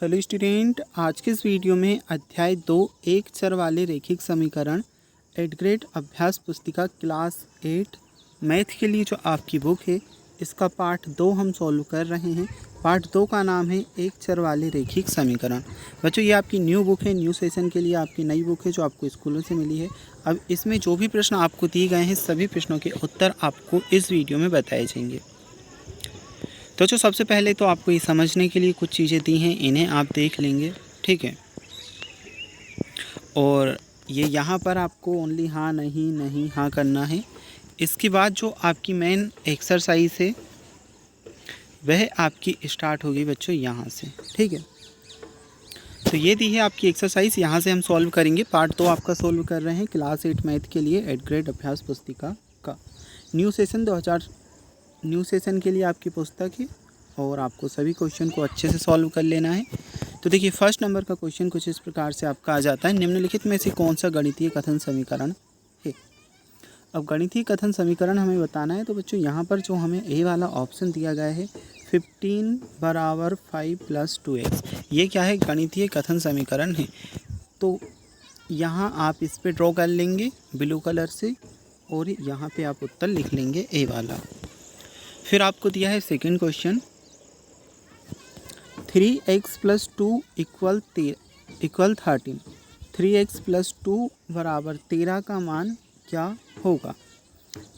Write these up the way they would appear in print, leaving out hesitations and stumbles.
Hello student, आज के इस वीडियो में अध्याय 2 एक चर वाले रैखिक समीकरण 8th ग्रेड अभ्यास पुस्तिका क्लास 8 मैथ के लिए जो आपकी बुक है इसका पार्ट 2 हम सॉल्व कर रहे हैं। पार्ट 2 का नाम है एक चर वाले रैखिक समीकरण। बच्चों, ये आपकी न्यू बुक है, न्यू सेशन के लिए आपकी नई बुक है जो आपको स्कूलों से मिली है। अब इसमें जो भी प्रश्न आपको दिए गए हैं सभी प्रश्नों के उत्तर आपको इस वीडियो में बताए जाएंगे। तो जो सबसे पहले तो आपको ये समझने के लिए कुछ चीज़ें दी हैं, इन्हें आप देख लेंगे, ठीक है। और ये यहाँ पर आपको ओनली हाँ नहीं नहीं हाँ करना है। इसके बाद जो आपकी मेन एक्सरसाइज है वह आपकी स्टार्ट होगी बच्चों यहाँ से, ठीक है। तो ये दी है आपकी एक्सरसाइज, यहाँ से हम सॉल्व करेंगे। पार्ट 2 आपका सॉल्व कर रहे हैं क्लास 8 मैथ के लिए 8th ग्रेड अभ्यास पुस्तिका का न्यू सेशन 2000 न्यू सेशन के लिए आपकी पुस्तक है और आपको सभी क्वेश्चन को अच्छे से सॉल्व कर लेना है। तो देखिए, फर्स्ट नंबर का क्वेश्चन कुछ इस प्रकार से आपका आ जाता है, निम्नलिखित में से कौन सा गणितीय कथन समीकरण है। अब गणितीय कथन समीकरण हमें बताना है। तो बच्चों, यहाँ पर जो हमें ए वाला ऑप्शन दिया गया है 15 = 5 + 2x, ये क्या है, गणितीय कथन समीकरण है। तो यहाँ आप इस पर ड्रॉ कर लेंगे ब्लू कलर से और यहाँ पे आप उत्तर लिख लेंगे ए वाला। फिर आपको दिया है सेकंड क्वेश्चन 3x + 2 = 13। 3x + 2 = 13 का मान क्या होगा।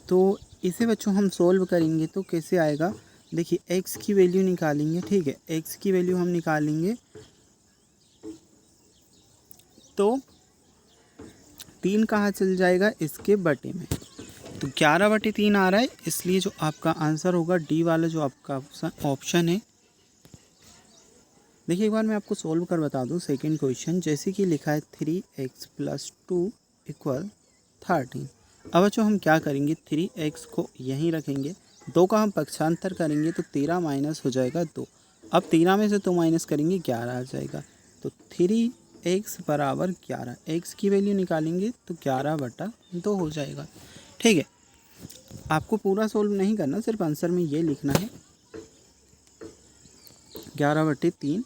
तो इसे बच्चों हम सोल्व करेंगे तो कैसे आएगा, देखिए x की वैल्यू निकालेंगे, ठीक है। x की वैल्यू हम निकालेंगे तो 3 कहाँ चल जाएगा, इसके बटे में। तो 11/3 आ रहा है, इसलिए जो आपका आंसर होगा डी वाला जो आपका ऑप्शन है। देखिए, एक बार मैं आपको सॉल्व कर बता दूं सेकंड क्वेश्चन। जैसे कि लिखा है 3x + 2 = 13। अब बच्चों हम क्या करेंगे, 3x को यहीं रखेंगे, 2 का हम पक्षांतर करेंगे तो 13 माइनस हो जाएगा 2। अब 13 में से 2 माइनस करेंगे 11 आ जाएगा। तो 3x = 11, x की वैल्यू निकालेंगे तो 11/2 हो जाएगा, ठीक है। आपको पूरा सोल्व नहीं करना, सिर्फ आंसर में ये लिखना है 11/3।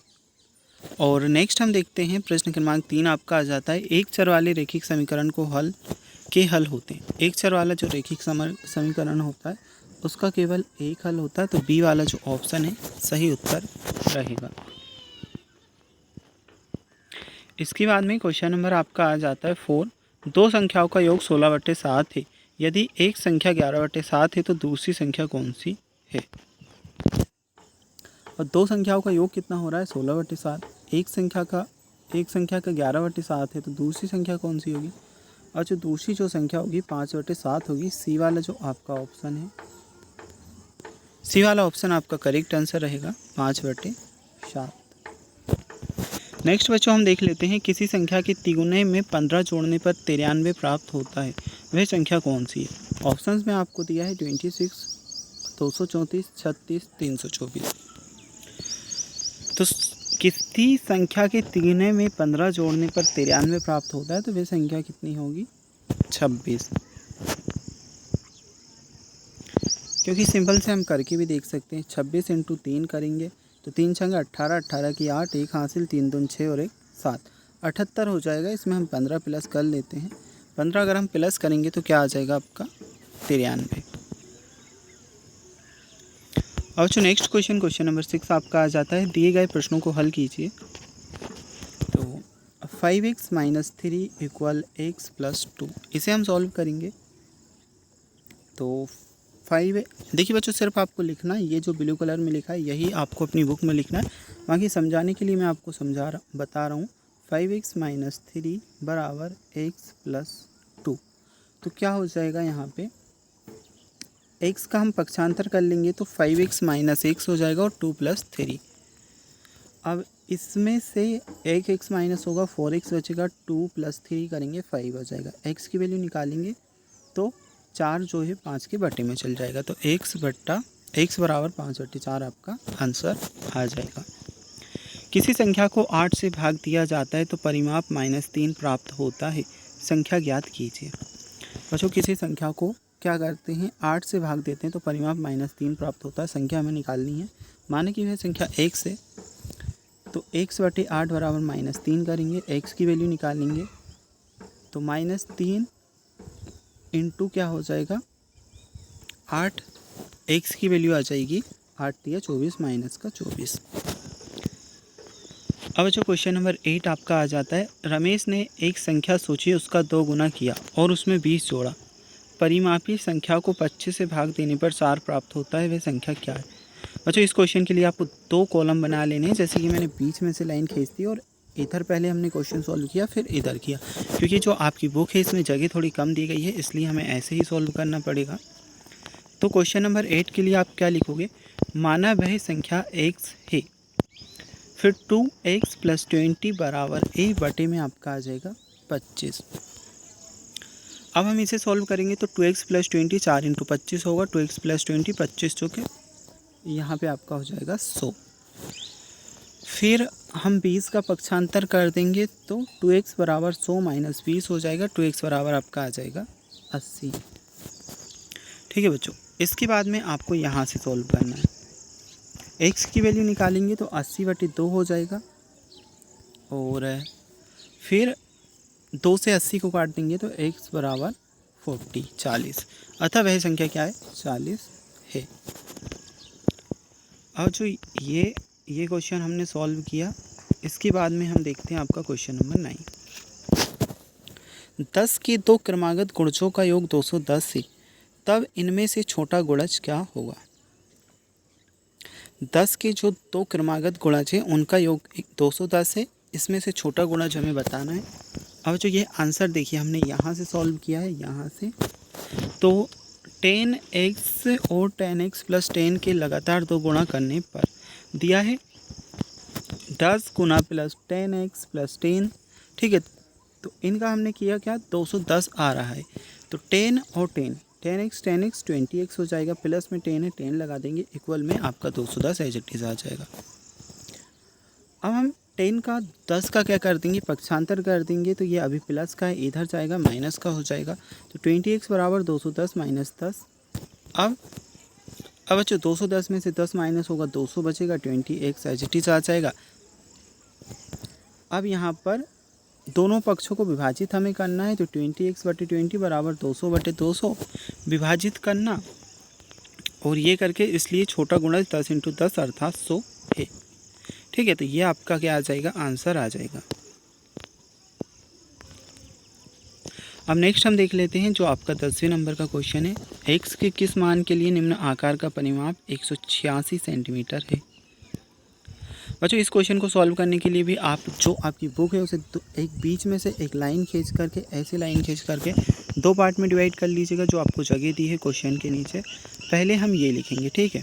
और नेक्स्ट हम देखते हैं प्रश्न क्रमांक 3 आपका आ जाता है एक चर वाले रैखिक समीकरण को हल होते हैं। एक चर वाला जो रैखिक समीकरण होता है उसका केवल एक हल होता है, तो बी वाला जो ऑप्शन है सही उत्तर रहेगा। इसके बाद में क्वेश्चन नंबर आपका आ जाता है 4। दो संख्याओं का योग 16/7 है। यदि एक संख्या 11/7 है तो दूसरी संख्या कौन सी है। और दो संख्याओं का योग कितना हो रहा है, 16/7। एक संख्या का 11/7 है तो दूसरी संख्या कौन सी होगी, और जो दूसरी जो संख्या होगी 5/7 होगी। सी वाला जो आपका ऑप्शन है, सी वाला ऑप्शन आपका करेक्ट आंसर रहेगा 5/7। नेक्स्ट बच्चों हम देख लेते हैं किसी संख्या के तिगुने में 15 जोड़ने पर 93 प्राप्त होता है, वह संख्या कौन सी है। ऑप्शंस में आपको दिया है 26, 234, 36, 324। तो किसी संख्या के तिगुने में 15 जोड़ने पर 93 प्राप्त होता है तो वह संख्या कितनी होगी, 26। क्योंकि सिंपल से हम करके भी देख सकते हैं, 26 × 3 करेंगे तो 3 × 18, 18 की 8, 1 हासिल, 3 दूनी 6 और 1 7, 78 हो जाएगा। इसमें हम 15 प्लस कर लेते हैं, 15 अगर हम प्लस करेंगे तो क्या आ जाएगा आपका 93। और जो नेक्स्ट क्वेश्चन नंबर 6 आपका आ जाता है, दिए गए प्रश्नों को हल कीजिए। तो 5x - 3 = x + 2, इसे हम सॉल्व करेंगे। तो 5, देखिए बच्चों सिर्फ आपको लिखना है, ये जो ब्लू कलर में लिखा है यही आपको अपनी बुक में लिखना है। बाकी समझाने के लिए मैं आपको बता रहा हूँ। 5x - 3 = x + 2, तो क्या हो जाएगा, यहाँ पे x का हम पक्षांतर कर लेंगे तो 5x - x हो जाएगा और 2 + 3। अब इसमें से एक x माइनस होगा, 4x बचेगा, 2 + 3 करेंगे 5 हो जाएगा। x की वैल्यू निकालेंगे तो 4 जो है 5 के बटे में चल जाएगा, तो x = 5/4 आपका आंसर आ जाएगा। किसी संख्या को 8 से भाग दिया जाता है तो परिमाप -3 प्राप्त होता है, संख्या ज्ञात कीजिए। बच्चों, किसी संख्या को क्या करते हैं, 8 से भाग देते हैं तो परिमाप -3 प्राप्त होता है, संख्या हमें निकालनी है। माने कि वह संख्या 1 से तो x/8 बराबर -3 करेंगे, x की वैल्यू निकालेंगे तो -3 इंटू क्या हो जाएगा 8, x की वैल्यू आ जाएगी 8 या 24 माइनस का 24। अब जो क्वेश्चन नंबर 8 आपका आ जाता है, रमेश ने एक संख्या सोची, उसका 2 गुना किया और उसमें 20 जोड़ा। परिमापी संख्या को 25 से भाग देने पर 4 प्राप्त होता है, वह संख्या क्या है। बच्चों इस क्वेश्चन के लिए आपको 2 कॉलम बना लेने हैं, जैसे कि मैंने बीच में से लाइन खींच दी और इधर पहले हमने क्वेश्चन सॉल्व किया फिर इधर किया, क्योंकि जो आपकी बुक है इसमें जगह थोड़ी कम दी गई है, इसलिए हमें ऐसे ही सॉल्व करना पड़ेगा। तो क्वेश्चन नंबर 8 के लिए आप क्या लिखोगे, माना वह संख्या x है, फिर 2x + 20 बराबर a बटे में आपका आ जाएगा 25। अब हम इसे सॉल्व करेंगे तो 2x + 20 4 × 25 होगा, 2x + 20 25 जो कि यहाँ पे आपका हो जाएगा 100। फिर हम 20 का पक्षांतर कर देंगे तो 2x बराबर 100 - 20 हो जाएगा, 2x बराबर आपका आ जाएगा 80। ठीक है बच्चों, इसके बाद में आपको यहाँ से सॉल्व करना है। x की वैल्यू निकालेंगे तो 80/2 हो जाएगा और फिर 2 से 80 को काट देंगे तो x बराबर 40 अतः वह संख्या क्या है 40 है। अब जो ये क्वेश्चन हमने सॉल्व किया, इसके बाद में हम देखते हैं आपका क्वेश्चन नंबर 9। 10 के 2 क्रमागत गुणजों का योग 210 है, तब इनमें से छोटा गुणज क्या होगा। 10 के जो 2 क्रमागत गुणज हैं उनका योग 210 है, इसमें से छोटा गुणज हमें बताना है। अब जो ये आंसर देखिए हमने यहाँ से सॉल्व किया है, यहाँ से तो 10x और 10x + 10 के लगातार 2 गुणा करने पर दिया है 10 गुना + 10x + 10। ठीक है, तो इनका हमने किया क्या 210 आ रहा है, तो 10 और 10 10x 20x हो जाएगा, प्लस में 10 है 10 लगा देंगे, इक्वल में आपका 210 एज इट इज आ जाएगा। अब हम 10 का 10 का क्या कर देंगे पक्षांतर कर देंगे, तो ये अभी प्लस का है इधर जाएगा माइनस का हो जाएगा, तो 20x बराबर 210 - 10। अब बच्चों 210 में से 10 माइनस होगा 200 बचेगा, 20x एज इट इज आ जाएगा। अब यहाँ पर दोनों पक्षों को विभाजित हमें करना है, तो 20x/20 बराबर 200/200 विभाजित करना और ये करके, इसलिए छोटा गुणज 10 × 10 अर्थात 100 है। ठीक है, तो ये आपका क्या आ जाएगा आंसर आ जाएगा। अब नेक्स्ट हम देख लेते हैं जो आपका 10वें नंबर का क्वेश्चन है, x के किस मान के लिए निम्न आकार का परिमाप 186 सेंटीमीटर है। बच्चों इस क्वेश्चन को सॉल्व करने के लिए भी आप जो आपकी बुक है उसे एक बीच में से एक लाइन खींच करके, ऐसे लाइन खींच करके 2 पार्ट में डिवाइड कर लीजिएगा, जो आपको जगह दी है क्वेश्चन के नीचे। पहले हम ये लिखेंगे, ठीक है,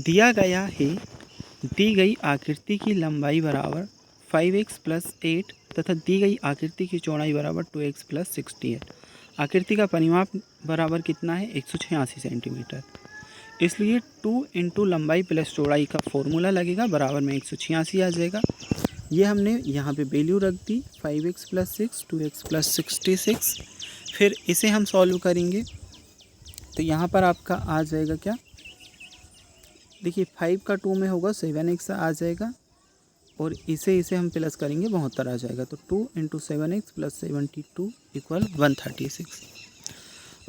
दिया गया है दी गई आकृति की लंबाई बराबर 5x + 8 तथा दी गई आकृति की चौड़ाई बराबर 2x + 68। आकृति का परिमाप बराबर कितना है 186 सेंटीमीटर, इसलिए 2 × लंबाई प्लस चौड़ाई का फॉर्मूला लगेगा, बराबर में 186 आ जाएगा। ये हमने यहाँ पे वैल्यू रख दी 5x + 6 2x + 66। फिर इसे हम सॉल्व करेंगे तो यहाँ पर आपका आ जाएगा क्या, देखिए 5 का 2 में होगा 7x आ जाएगा और इसे हम प्लस करेंगे 72 आ जाएगा, तो 2 × 7x + 72 = 136।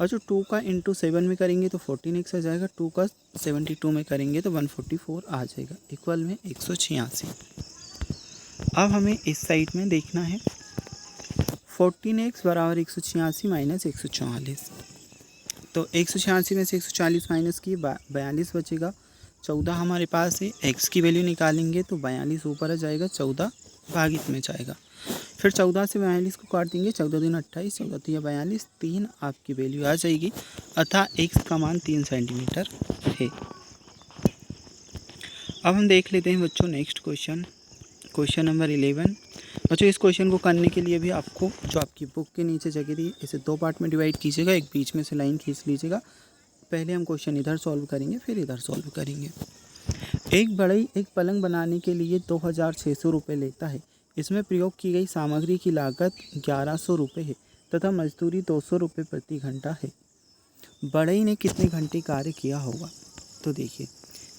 और जो 2 का × 7 में करेंगे तो 14x आ जाएगा, 2 का 72 में करेंगे तो 144 आ जाएगा, इक्वल में 186। अब हमें इस साइड में देखना है 14x बराबर 186 - 144, तो 186 में से 140 माइनस किए 42 बचेगा, 14 हमारे पास है, x की वैल्यू निकालेंगे तो 42 ऊपर आ जाएगा, 14 भागित में जाएगा, फिर 14 से 42 को काट देंगे, 14 दूनी 28 14 3 42 3 आपकी वैल्यू आ जाएगी, अतः x का मान 3 सेंटीमीटर है। अब हम देख लेते हैं बच्चों नेक्स्ट क्वेश्चन नंबर 11। बच्चों इस क्वेश्चन को करने के लिए भी आपको जो आपकी बुक के नीचे जगह दी इसे 2 पार्ट में डिवाइड कीजिएगा, एक बीच में से लाइन खींच लीजिएगा। पहले हम क्वेश्चन इधर सॉल्व करेंगे फिर इधर सॉल्व करेंगे। एक बढ़ई एक पलंग बनाने के लिए 2600 रुपये लेता है, इसमें प्रयोग की गई सामग्री की लागत 1100 रुपये है तथा मजदूरी 200 रुपये प्रति घंटा है। बढ़ई ने कितने घंटे कार्य किया होगा। तो देखिए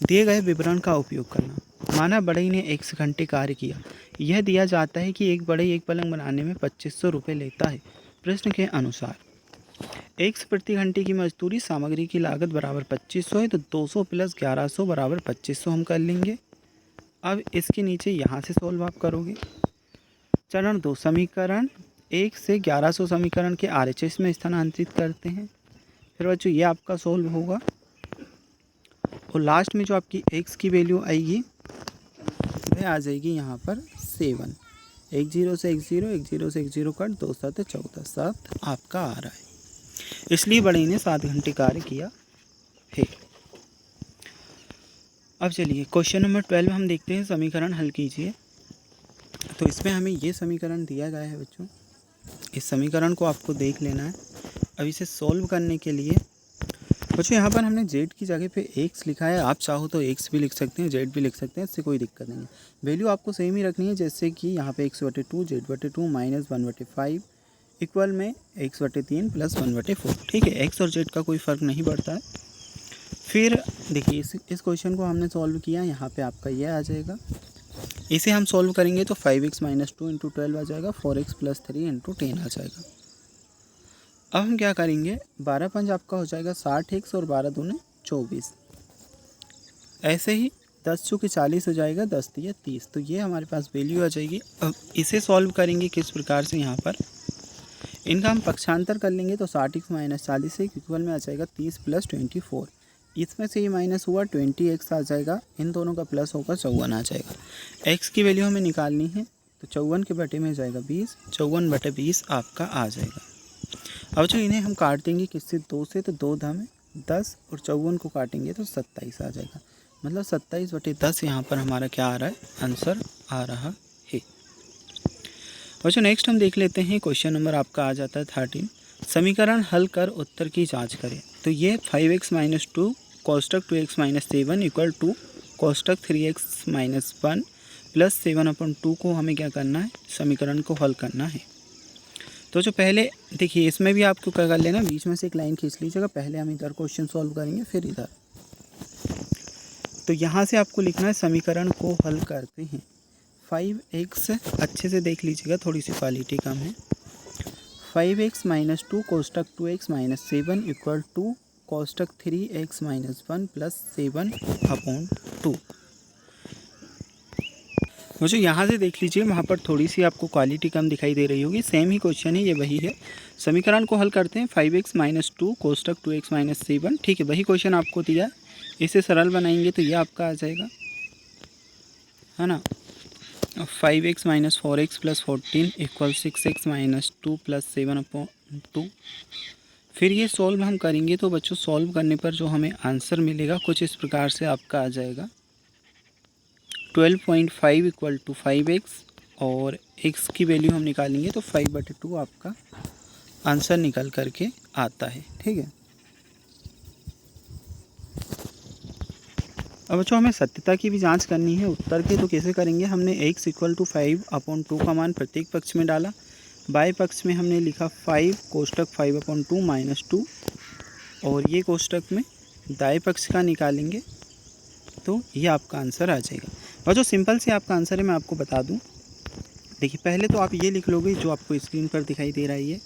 दिए गए विवरण का उपयोग करना। माना बढ़ई ने 1 घंटे कार्य किया। यह दिया जाता है कि एक बढ़ई एक पलंग बनाने में 2500 रुपये लेता है। प्रश्न के अनुसार x प्रति घंटे की मजदूरी सामग्री की लागत बराबर 2500 है, तो 200 प्लस 1100 बराबर 2500 हम कर लेंगे। अब इसके नीचे यहाँ से सॉल्व आप करोगे। चरण 2, समीकरण 1 से 1100 समीकरण के RHS में स्थानांतरित करते हैं। फिर बच्चों ये आपका सॉल्व होगा और लास्ट में जो आपकी x की वैल्यू आएगी वह आ जाएगी यहाँ पर 7। 1 0 से 1 0, 1 0 से 1 0 कट, 2 7 14, 7 आपका आ रहा है। इसलिए बढ़ई ने 7 घंटे कार्य किया है। अब चलिए क्वेश्चन नंबर 12 हम देखते हैं। समीकरण हल कीजिए। तो इसमें हमें ये समीकरण दिया गया है बच्चों। इस समीकरण को आपको देख लेना है। अब इसे सॉल्व करने के लिए बच्चों यहाँ पर हमने z की जगह पे x लिखा है। आप चाहो तो x भी लिख सकते हैं, z भी लिख सकते हैं, इससे कोई दिक्कत नहीं है। वैल्यू आपको सेम ही रखनी है, जैसे कि यहाँ पे x/2 z/2 माइनस 1/5 इक्वल में x/3 प्लस 1/4। ठीक है, x और z का कोई फ़र्क नहीं पड़ता है। फिर देखिए इस क्वेश्चन को हमने सॉल्व किया, यहाँ पे आपका ये आ जाएगा। इसे हम सॉल्व करेंगे तो 5x - 2 × 12 आ जाएगा, 4x + 3 × 10 आ जाएगा। अब हम क्या करेंगे, 12 पंज आपका हो जाएगा 60x और 12 दूने 24। ऐसे ही 10 चौके 40 हो जाएगा, 10 तिया 30। तो ये हमारे पास वैल्यू आ जाएगी। अब इसे सॉल्व करेंगे किस प्रकार से, यहाँ पर इनका हम पक्षांतर कर लेंगे तो 60x - 40 इक्वल में आ जाएगा 30 + 24। इसमें से ये माइनस हुआ 20x आ जाएगा, इन दोनों का प्लस होकर 54 आ जाएगा। x की वैल्यू हमें निकालनी है तो 54 के बटे में जाएगा 20, 54/20 आपका आ जाएगा। अब जो इन्हें हम काट देंगे किससे, 2 से, तो 2 धा में 10 और 54 को काटेंगे तो 27 आ जाएगा। मतलब 27/10 यहाँ पर हमारा क्या आ रहा है, आंसर आ रहा है। और जो नेक्स्ट हम देख लेते हैं, क्वेश्चन नंबर आपका आ जाता है 13। समीकरण हल कर उत्तर की जांच करें। तो ये 5x - 2 कोष्टक 2x - 7 इक्वल टू कोष्टक 3x - 1 प्लस 7/2 को हमें क्या करना है, समीकरण को हल करना है। तो जो पहले देखिए इसमें भी आपको क्या कर लेना, बीच में से एक लाइन खींच लीजिएगा। पहले हम इधर क्वेश्चन सॉल्व करेंगे फिर इधर। तो यहाँ से आपको लिखना है समीकरण को हल करते हैं। 5x अच्छे से देख लीजिएगा, थोड़ी सी क्वालिटी कम है। 5x - 2 कोष्टक 2x - 7 इक्वल टू कोष्टक 3x - 1 प्लस 7/2। मुझे यहाँ से देख लीजिए, वहाँ पर थोड़ी सी आपको क्वालिटी कम दिखाई दे रही होगी। सेम ही क्वेश्चन है, ये वही है। समीकरण को हल करते हैं। 5x - 2 कोष्टक 2x - 7। ठीक है, वही क्वेश्चन आपको दिया। इसे सरल बनाएंगे तो ये आपका आ जाएगा, है ना। 5x - 4x plus 14 equal 6x - 2 plus 7/2। फिर ये सॉल्व हम करेंगे तो बच्चों सॉल्व करने पर जो हमें आंसर मिलेगा कुछ इस प्रकार से आपका आ जाएगा, 12.5 इक्वल टू 5x और x की वैल्यू हम निकालेंगे तो 5/2 आपका आंसर निकल करके आता है। ठीक है, अब बच्चों हमें सत्यता की भी जांच करनी है उत्तर के। तो कैसे करेंगे, हमने x = 5/2 का मान प्रत्येक पक्ष में डाला। बाएं पक्ष में हमने लिखा 5 कोष्टक 5/2 - 2 और ये कोष्टक में दाएं पक्ष का निकालेंगे तो ये आपका आंसर आ जाएगा। और जो सिंपल से आपका आंसर है मैं आपको बता दूं। देखिए पहले तो आप ये लिख लोगे जो आपको स्क्रीन पर दिखाई दे रहा है,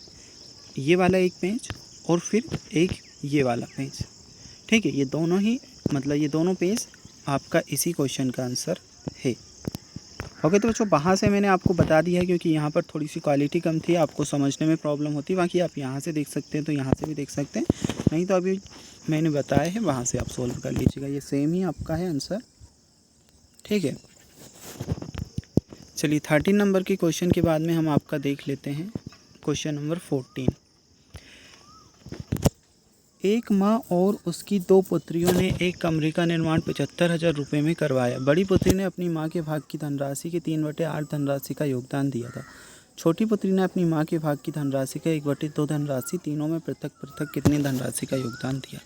ये वाला एक पेज और फिर एक ये वाला पेज। ठीक है, ये दोनों ही मतलब ये दोनों पेज आपका इसी क्वेश्चन का आंसर है। ओके, तो बच्चों वहाँ से मैंने आपको बता दिया है क्योंकि यहाँ पर थोड़ी सी क्वालिटी कम थी, आपको समझने में प्रॉब्लम होती। बाकी आप यहाँ से देख सकते हैं तो यहाँ से भी देख सकते हैं, नहीं तो अभी मैंने बताया है वहाँ से आप सोल्व कर लीजिएगा। ये सेम ही आपका है आंसर। ठीक है, चलिए 13 नंबर के क्वेश्चन के बाद में हम आपका देख लेते हैं क्वेश्चन नंबर 14। एक माँ और उसकी 2 पुत्रियों ने एक कमरे का निर्माण 75,000 रुपये में करवाया। बड़ी पुत्री ने अपनी माँ के भाग की धनराशि के 3/8 धनराशि का योगदान दिया था। छोटी पुत्री ने अपनी माँ के भाग की धनराशि का 1/2 धनराशि, तीनों में पृथक पृथक कितनी धनराशि का योगदान दिया।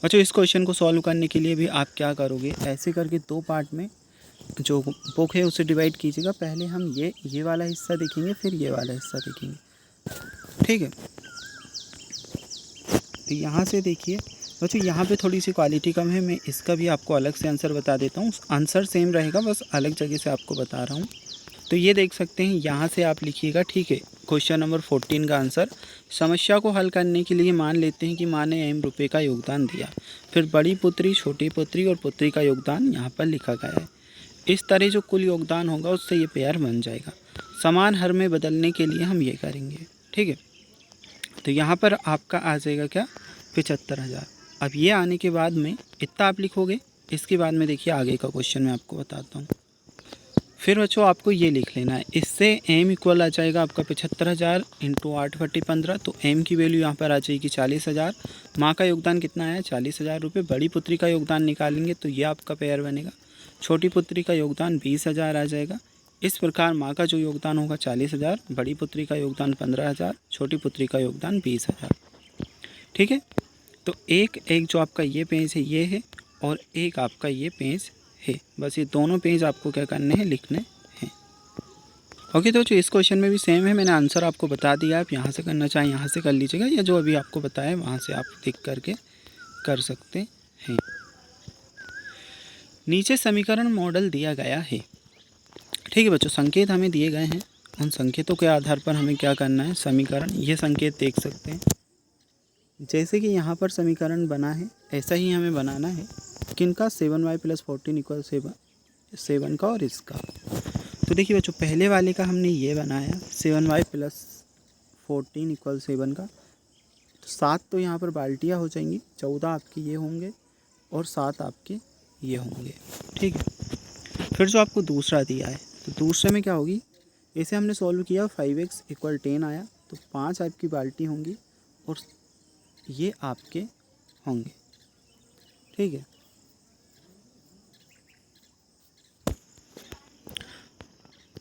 अच्छा, इस क्वेश्चन को सॉल्व करने के लिए भी आप क्या करोगे, ऐसे करके 2 पार्ट में जो बुक है उसे डिवाइड कीजिएगा। पहले हम ये वाला हिस्सा देखेंगे, फिर ये वाला हिस्सा देखेंगे। ठीक है, तो यहाँ से देखिए बच्चों यहाँ पे थोड़ी सी क्वालिटी कम है, मैं इसका भी आपको अलग से आंसर बता देता हूँ। आंसर सेम रहेगा, बस अलग जगह से आपको बता रहा हूँ। तो ये देख सकते हैं, यहाँ से आप लिखिएगा, ठीक है। क्वेश्चन नंबर 14 का आंसर, समस्या को हल करने के लिए मान लेते हैं कि माँ ने m रुपये का योगदान दिया, फिर बड़ी पुत्री, छोटी पुत्री और पुत्री का योगदान यहाँ पर लिखा गया है। इस तरह जो कुल योगदान होगा उससे ये पेयर बन जाएगा। समान हर में बदलने के लिए हम ये करेंगे, ठीक है। तो यहाँ पर आपका आ जाएगा क्या, 75,000। अब ये आने के बाद में इतना आप लिखोगे, इसके बाद में देखिए आगे का क्वेश्चन मैं आपको बताता हूँ। फिर बच्चों आपको ये लिख लेना है, इससे m इक्वल आ जाएगा आपका 75,000 इंटू 8 बटे 15। तो m की वैल्यू यहाँ पर आ जाएगी 40,000। माँ का योगदान कितना आया, 40,000 रुपये। बड़ी पुत्री का योगदान निकालेंगे तो ये आपका पेयर बनेगा। छोटी पुत्री का योगदान 20,000 आ जाएगा। इस प्रकार माँ का जो योगदान होगा 40,000, बड़ी पुत्री का योगदान 15,000, छोटी पुत्री का योगदान 20,000, ठीक है। तो एक जो आपका ये पेज है ये है, और एक आपका ये पेज है। बस ये दोनों पेज आपको क्या करने हैं, लिखने हैं। ओके, तो इस क्वेश्चन में भी सेम है, मैंने आंसर आपको बता दिया। आप यहाँ से करना चाहें यहाँ से कर लीजिएगा, या जो अभी आपको बताया वहाँ से आप देख करके कर सकते हैं। नीचे समीकरण मॉडल दिया गया है, ठीक है बच्चों। संकेत हमें दिए गए हैं, उन संकेतों के आधार पर हमें क्या करना है, समीकरण, ये संकेत देख सकते हैं। जैसे कि यहाँ पर समीकरण बना है, ऐसा ही हमें बनाना है। किनका, 7y + 14 = 7 का और इसका। तो देखिए बच्चों, पहले वाले का हमने ये बनाया, 7y + 14 = 7 का। तो 7 तो यहाँ पर बाल्टियाँ हो जाएंगी, 14 आपके ये होंगे और 7 आपके ये होंगे, ठीक है। फिर जो आपको दूसरा दिया है, तो दूसरे में क्या होगी, इसे हमने सॉल्व किया, 5x = 10 आया। तो 5 आपकी बाल्टी होंगी और ये आपके होंगे, ठीक है।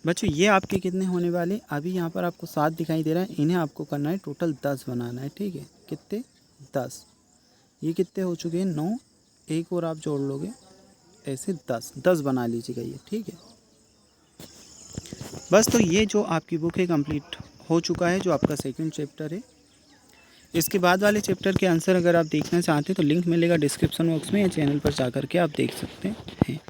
बच्चों ये आपके कितने होने वाले, अभी यहाँ पर आपको 7 दिखाई दे रहा है, इन्हें आपको करना है टोटल 10 बनाना है, ठीक है। कितने, 10। ये कितने हो चुके हैं, 9। एक और आप जोड़ लोगे, ऐसे 10 बना लीजिएगा ये, ठीक है। बस, तो ये जो आपकी बुक है कंप्लीट हो चुका है, जो आपका सेकंड चैप्टर है। इसके बाद वाले चैप्टर के आंसर अगर आप देखना चाहते हैं तो लिंक मिलेगा डिस्क्रिप्शन बॉक्स में, या चैनल पर जा कर के आप देख सकते हैं।